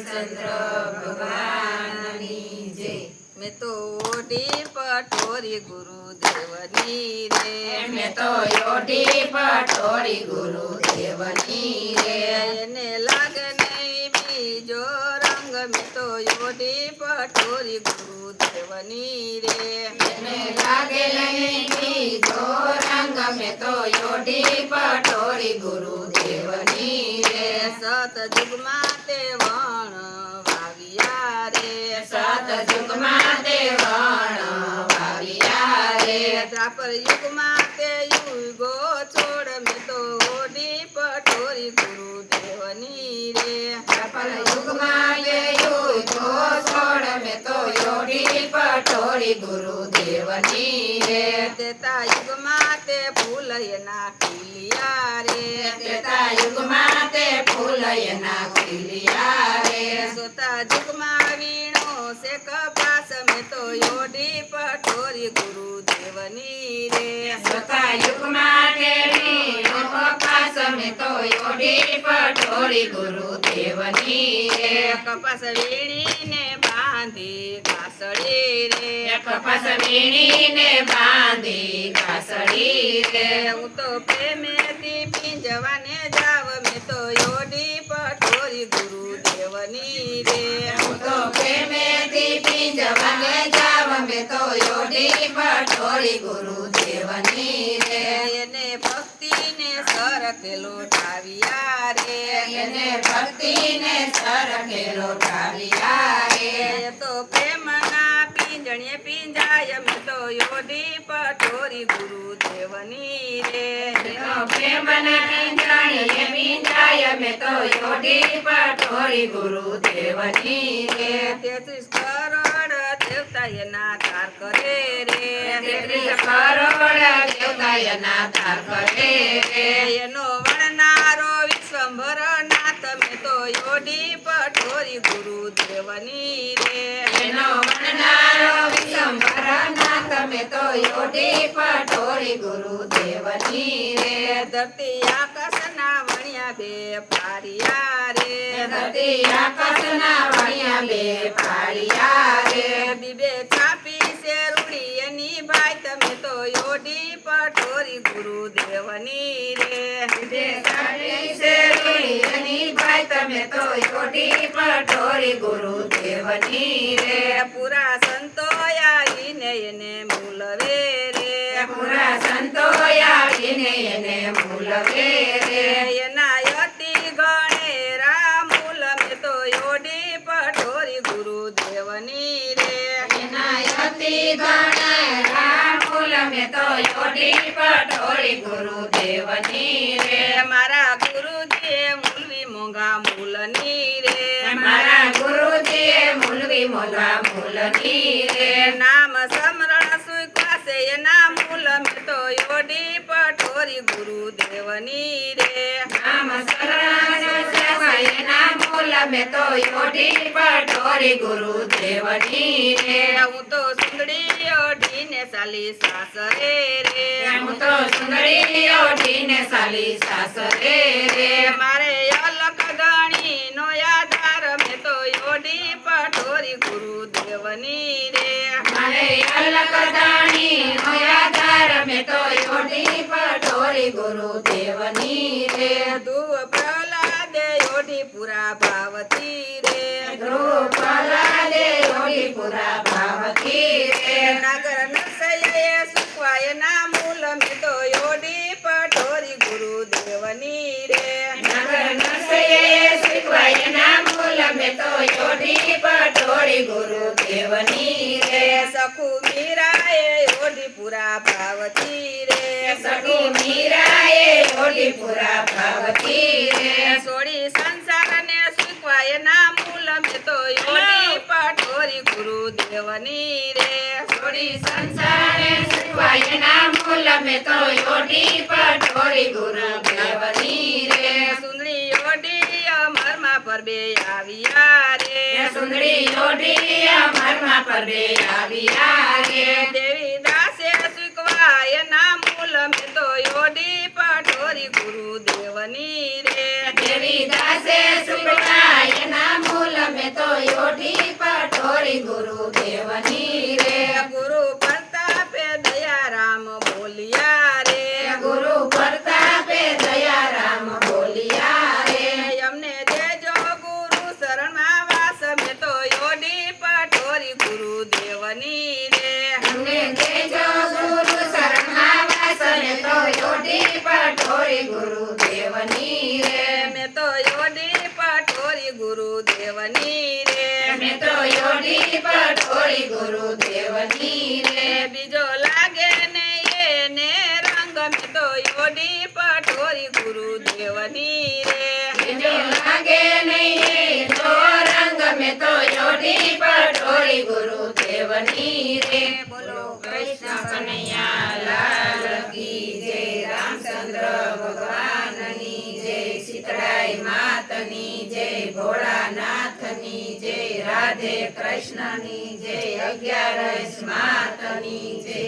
રામચંદ્ર ભગવાનની જય। મેં તો ઓઢી પટોરી ગુરુદેવની રે, મેં તો ઓઢી પટોરી ગુરુદેવની રે। એને લાગે નહીં બીજો રંગ, મેં તો ઓઢી પટોરી ગુરુદેવની રે, એને લાગે નહીં બીજો રંગ, મેં તો ઓઢી પટોરી ગુરુદેવની રે। સતયુગમાં તે વણ વાવ્યા રે, સતયુગમાં તે વણ વાવ્યા રે। દ્રાપર યુગમાં તે યુગો છોડ, મેં તો ઓઢી પટોરી ગુરુદેવની રે, દ્વાપર યુગમાં તે યુગો છોડ, મેં તો ઓઢી પટોરી ગુરુદેવની રે। ત્રેતા યુગમાં તે ફૂલ એના ખીલ્યા રે, ત્રેતા યુગમાં તે ફૂલ એના ખીલ્યા રે। સોતા યુગમાં વીણો છે કપાસ, મેં તો ઓઢી પટોરી ગુરુદેવની રે, સતા યુગમાં તે વીણો કપાસ, મેં તો ઓઢી પટોરી ગુરુદેવની રે। કપાસ વીણીને બાંધી ઘાસડી રે, કપાસ વીણીને બાંધી ઘાસડી રે। હું તો પ્રેમેથી પીંજવાને જાવ, મેં તો ઓઢી પટોરી ગુરુદેવની રે, હું તો પ્રેમેથી પીંજવાને જાવ, મેં તો ઓઢી પટોરી ગુરુદેવની રે। એને ભક્તિને સરખેલો ઠાવ્યા રે, એને ભક્તિને સરખેલો ઠાવ્યા રે। એ તો પ્રેમના પીંજણે પીંજાય, મેં તો ઓઢી પટોરી ગુરુદેવની રે, તો પ્રેમના પીંજાણીએ પીંજાય, મેં તો ઓઢી પટોરી ગુરુદેવની રે। 33 કરોડ દેવતા એના તાર કરે રે, 33 કરોડ દેવતા એના તાર કરે રે। એનો વણનારો વિશ્વંભર નાથ, મેં તો ઓઢી પટોરી ગુરુદેવની રે, એનો વણનારો વિશ્વંભર નાથ, મેં તો ઓઢી પટોરી ગુરુદેવની રે। ધરતી આકાશના વણ્યા બે પારિયા રે, ધરતી આકાશના વણ્યા બે પાળિયા રે। બીબે છાપી છે રૂડી એની ભાઈ, તમે તો ઓઢી પટોરી ગુરુદેવની રે, બે સાડી શેરડી એની ભાઈ, તમે તો ઓઢી પટોરી ગુરુદેવની રે। પૂરા સંતો આવીને એને મૂલવે રે, પૂરા સંતો આવીને એને મૂલવે રે। એના અતિ ગણેરા મૂલ, મેં તો ઓઢી પટોરી ગુરુદેવની રે, એના અતિ ગણેરા મૂલ, મેં તો ઓઢી પટોરી ગુરુદેવની રે। મારા ગુરુજીએ મૂલવી મોંઘા મૂલની રે, મારા ગુરુજીએ મૂલવી મોંઘા મૂલની રે। નામ સમરણ સુખાશે એના મૂલ, મેં તો ઓઢી પટોરી ગુરુદેવની રે, નામ શરણ એના મૂલ, મેં તો ઓઢી પટોરી ગુરુદેવની રે। હું તો સુંદડી ઓઢીને ચાલી સાસરે રે, હું તો સુંદરી ઓઢીને ચાલી સાસરે રે। મારે અલખ ગણી નો આધાર, મેં તો ઓઢી પટોરી ગુરુદેવની રે, મારે અલક દાણી નો આધાર, મેં તો ઓઢી પટોરી ગુરુદેવની રે। ધ્રુવ પ્રહલાદે ઓઢી પુરા ભાવતી રે, ધ્રુવ પ્રહલાદે ઓઢી પુરા ભાવતી રે। નાગર નરસૈયાએ સુખવાય ના મૂલ, મેં તો ઓઢી પટોરી ગુરુદેવની રે, નગર નરસૈયે શીખવાય ના મૂલ, મેં તો ઓઢી પટોરી ગુરુદેવની રે। સખુ મીરાએ ઓઢી પુરા ભાવતી રે, સખી મીરાએ ઓઢી પુરા ભાવતી રે। સોડી સંસારને શીખવાય ના મૂલ, મેં તો ઓઢી પટોરી ગુરુદેવની રે, છોડી સંસારે શીખવાય ના મૂલ, મેં તો ઓઢી પટોરી ગુરુદેવની રે। સુંદરી ઓઢી અમરમાં પરબે આવ્યા રે, સુંદરી ઓઢી અમરમાં પરબે આવ્યા રે। દેવી દાસે શીખવાય ના મૂલ, મેં તો ઓઢી પટોરી ગુરુદેવની રે, દેવી દાસે શીખવાય ના મૂલ, પટોરી ગુરુદેવની રે ગુરુ પ્રતાપે દયારામ બોલ્યા રે ગુરુ પ્રતાપે દયારામ બોલ્યા રે અમને દેજો ગુરુ શરણમાં વાસ મેં તો યોડી પટોરી ગુરુદેવની રે અમને દેજો ગુરુ શરણમાં વાસ મેં તો યોડી પટોરી ગુરુદેવની રે મેં તો યોડી પટોરી ગુરુદેવની રે મેં તો યોડી પટોરી ગુરુદેવની રે બીજો લાગે ને એને રંગ મેં તો યોડી પટોરી ગુરુદેવની રે બીજો લાગે નહીં તો રંગ મેં તો યોડી પટોરી ગુરુદેવની રે બોલો કૃષ્ણ કનૈયા લાલ કી જય રામચંદ્ર ભગવાનની જય સીતળાઈ માતની જય ભોળાનાથની જય રાધે કૃષ્ણની જય 11 માતની જય